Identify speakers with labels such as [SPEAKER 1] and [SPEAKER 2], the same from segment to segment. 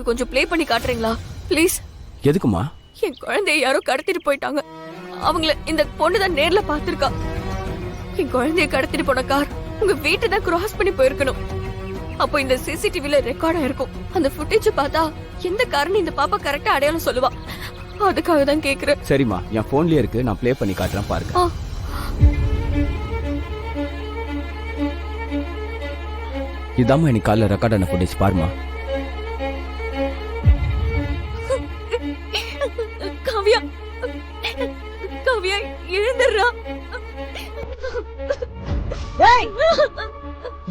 [SPEAKER 1] எனக்கு கொஞ்சம் ப்ளே பண்ணி காட்டுறீங்களா ப்ளீஸ்?
[SPEAKER 2] எதுக்குமா?
[SPEAKER 1] என் குழந்தைய யாரோ கடத்திட்டு போயிட்டாங்க. அவங்கள இந்த பொண்ணு தான் நேர்ல பாத்திருக்கா. என் குழந்தைய கடத்திட்டு போன கார் உங்க வீட்டை தான் கிராஸ் பண்ணி போயிருக்கணும். அப்போ இந்த சிசிடிவில ரெக்கார்ட் ஆயிருக்கும். அந்த ஃபுட்டேஜ் பார்த்தா எந்த காரணம் இந்த பாப்பா கரெக்டா அடையாளம் சொல்லுவா. அதுக்காக தான் கேக்குறேன்.
[SPEAKER 2] சரிம்மா, என் போன்லயே இருக்கு, நான் ப்ளே பண்ணி காட்டுறேன் பாருங்க. இதாம்மா எனக்கு காலைல ரெக்கார்ட் ஆன ஃபுட்டேஜ் பாருமா.
[SPEAKER 1] காவியா, காவியா எழுந்துடுறா.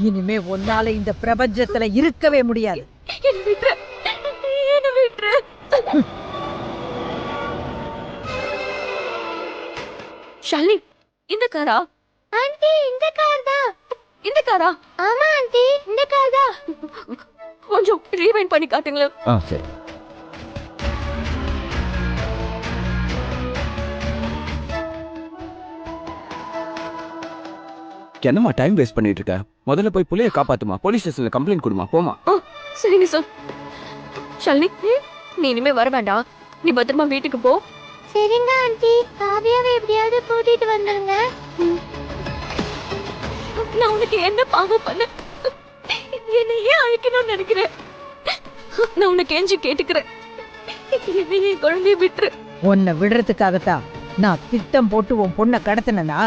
[SPEAKER 3] இனிமே உன்னால இந்த பிரபஞ்சத்துல இருக்கவே முடியாது.
[SPEAKER 1] ஷாலினி, இந்த காரா?
[SPEAKER 4] ஆண்டி, இந்த கார் தான்.
[SPEAKER 1] இந்த காரா?
[SPEAKER 4] ஆமா ஆண்டி, இந்த கார் தான்.
[SPEAKER 1] கொஞ்சம் ரீவைண்ட் பண்ணி காட்டுங்களேன்.
[SPEAKER 2] சரி. என்னம்மா டைம் வேஸ்ட் பண்ணிட்டு இருக்க? முதல்ல போய் புள்ளைய காப்பாத்துமா. போலீஸ் ஸ்டேஷன்ல கம்ப்ளைண்ட் கொடுமா. போமா.
[SPEAKER 1] சரிங்க சார். ஷாலினி, நீ இனிமே வர வேண்டாம். நீ பத்திரமா வீட்டுக்கு போ.
[SPEAKER 4] சரிங்க ஆண்டி. காவியாவை எப்படியாவது கூட்டிட்டு வந்துருங்க.
[SPEAKER 1] நான் உனக்கு என்ன பாவம் பண்ண? என்னை ஏன் அழைக்கணும்னு நினைக்கிறேன்? நான் உனக்கு கெஞ்சி கேட்டுக்கிறேன். என் குழந்தைய விட்டுரு.
[SPEAKER 3] உன்னை விடுறதுக்காகத்தான் நான் திட்டம் போட்டு உன் பொண்ணை கடத்தினா.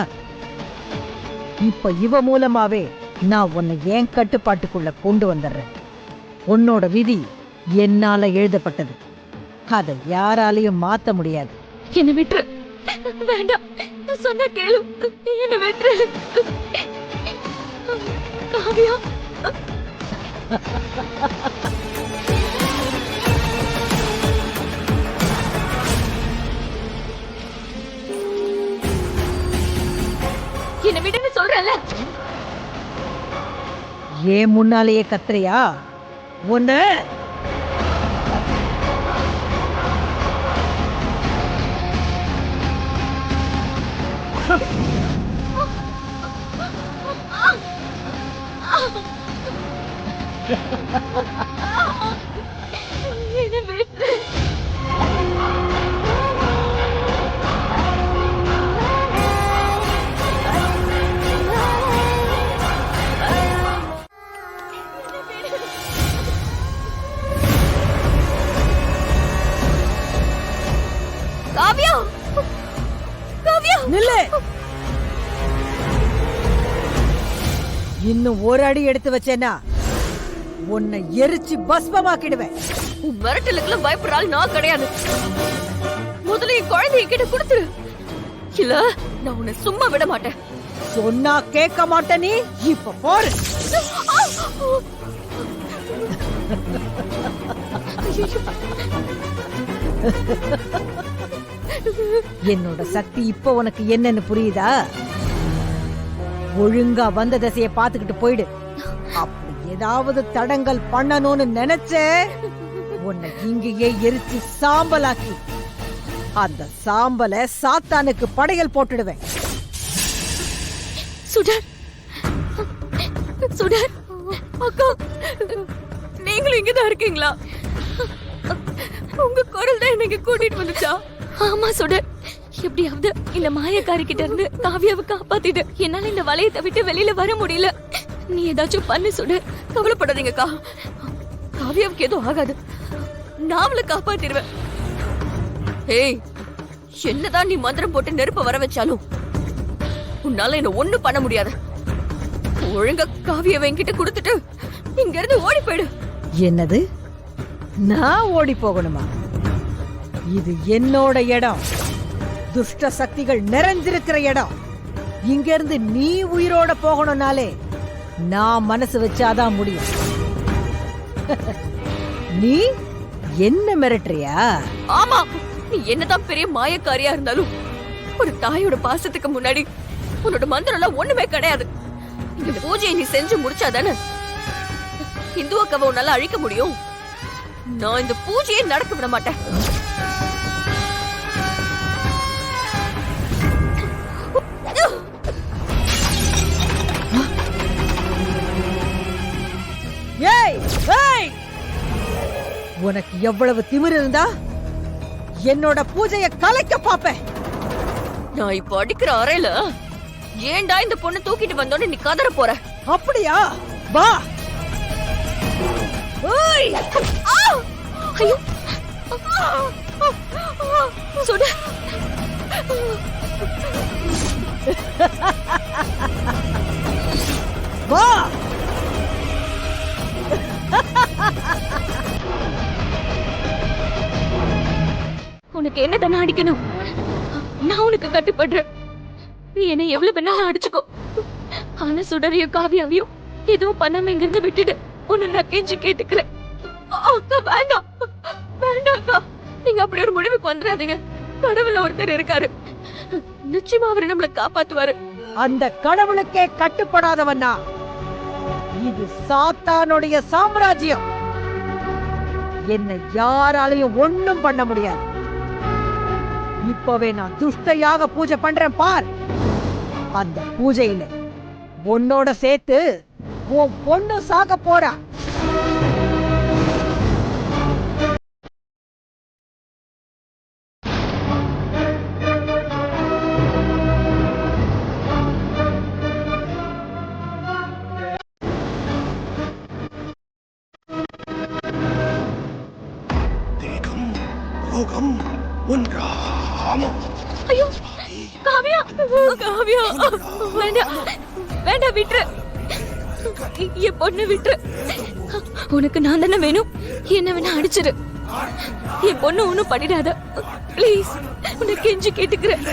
[SPEAKER 3] இப்ப இவ மூலமாவே நான் உன்னை ஏன் கட்டுப்பாட்டுக்குள்ள கொண்டு வந்துடுறேன். உன்னோட விதி என்னால எழுதப்பட்டது. அதை யாராலையும் மாத்த முடியாது.
[SPEAKER 1] என்ன விட்டுரு. வேண்டாம், சொன்ன கேளு. என்ன விட்டுரு. காவியா, என்ன விடுன்னு சொல்றல.
[SPEAKER 3] ஏன் முன்னாலேயே கத்துறியா? உன்னை
[SPEAKER 1] என்ன விட்டுரு. காவியா, காவியா
[SPEAKER 3] நில்லு. இன்னும் ஒரு அடி எடுத்து வச்சேன்னா உன்னை எரிச்சு பஸ்மமாக்கிடுவேன்.
[SPEAKER 1] உன் மிரட்டலுக்குலாம் பயப்படுறாள் நான் கிடையாது. முதல்ல என் குழந்தைய கிட்ட கொடுத்துரு. இல்ல நான் உன்னை சும்மா விட மாட்டேன்.
[SPEAKER 3] சொன்னா கேட்க மாட்டே. நீ இப்ப போரு. என்னோட சக்தி இப்ப உனக்கு என்னன்னு புரியுதா? ஒழுங்கா வந்த திசையை பாத்துக்கிட்டு போயிடு. அப்படி ஏதாவது தடங்கல் பண்ணணும்னு நினைச்ச உன்னை இங்கேயே எரிச்சு சாம்பலாக்கி அந்த சாம்பலை சாத்தானுக்கு படையல் போட்டுடுவேன்.
[SPEAKER 1] சுடர், சுடர் அக்கா, நீங்களும் இங்கதான் இருக்கீங்களா? உங்க குரல் தான் எனக்கு கூட்டிட்டு வந்துச்சா? ஆமா சுடர், எப்படியாவது இந்த மாயக்காரி கிட்ட இருந்து காவியாவை காப்பாத்திட்டு என்னால இந்த வளையத்தை விட்டு வெளியில வர முடியல. நீ ஏதாச்சும் பண்ணு சுடர். கவலைப்படாதீங்கக்கா, காவியாவுக்கு எதுவும் ஆகாது. நான் அவளை காப்பாத்திடுவேன். ஏய், என்னதான் நீ மந்திரம் போட்டு நெருப்ப வர வச்சாலும் உன்னால என்ன ஒண்ணு பண்ண முடியாது. ஒழுங்கா காவியாவை என்கிட்ட கொடுத்துட்டு இங்க இருந்து ஓடி போயிடு.
[SPEAKER 3] என்னது? நான் ஓடி போகணுமா? இது என்னோட இடம். துஷ்ட சக்திகள் நிறைஞ்சிருக்கிற இடம். இங்க இருந்து நீ உயிரோட போகணும்னாலே நான் மனசு வச்சாதான் முடியும். நீ என்ன மிரட்டுறியா?
[SPEAKER 1] ஆமா, நீ என்னதான் பெரிய மாயக்காரியா இருந்தாலும் ஒரு தாயோட பாசத்துக்கு முன்னாடி உன்னோட மந்திரம் எல்லாம் ஒண்ணுமே கிடையாது. இந்த பூஜையை நீ செஞ்சு முடிச்சாதானே இந்து அக்காவை உன்னால அழிக்க முடியும். நான் இந்த பூஜையை நடக்க விட மாட்டேன்.
[SPEAKER 3] உனக்கு எவ்வளவு திமிரு இருந்தா என்னோட பூஜைய கலைக்க பாப்பேன்.
[SPEAKER 1] நான் இப்ப அடிக்கிற அறையில ஏன்டா இந்த பொண்ணு தூக்கிட்டு வந்தோன்னு நீ கதற போற?
[SPEAKER 3] அப்படியா? வா. ஓய்!
[SPEAKER 1] ஐயோ சுடு.
[SPEAKER 3] வா.
[SPEAKER 1] உனக்கு என்ன தானே அடிக்கணும்? நான் உனக்கு கட்டுப்படுறேன். நீ என்ன எவ்வளவு வேணாலும் அடிச்சுக்கோ. ஆனா சுடரையும் காவியாவையும் எதுவும் பண்ணாம இங்க இருந்து விட்டுடு. உன்னை நான் கெஞ்சி கேட்டுக்கிறேன். அக்கா வேண்டாம், வேண்டாம் அக்கா. நீங்க அப்படி ஒரு முடிவுக்கு வந்துடாதீங்க. கடவுள்ல ஒருத்தர் இருக்காரு, நிச்சயமா அவரு நம்மளை காப்பாத்துவாரு.
[SPEAKER 3] அந்த கடவுளுக்கே கட்டுப்படாதவனா? இது சாத்தானுடைய சாம்ராஜ்யம். என்னை யாராலையும் ஒண்ணும் பண்ண முடியாது. இப்பவே நான் துஷ்டையாக பூஜை பண்றேன் பார். அந்த பூஜையில உன்னோட சேர்த்து உன் பொண்ணு சாக போறா.
[SPEAKER 1] ஐயோ காவியா, காவியா வேண்டாம், வேண்டாம் விட்டுரு. என் பொண்ணு விட்டுரு. உனக்கு நான் தானே வேணும், என்ன வேணா அடிச்சிரு. என் பொண்ணு ஒண்ணும் பண்ணிடாத ப்ளீஸ். உனக்கு கெஞ்சி கேட்டுக்கிறேன்.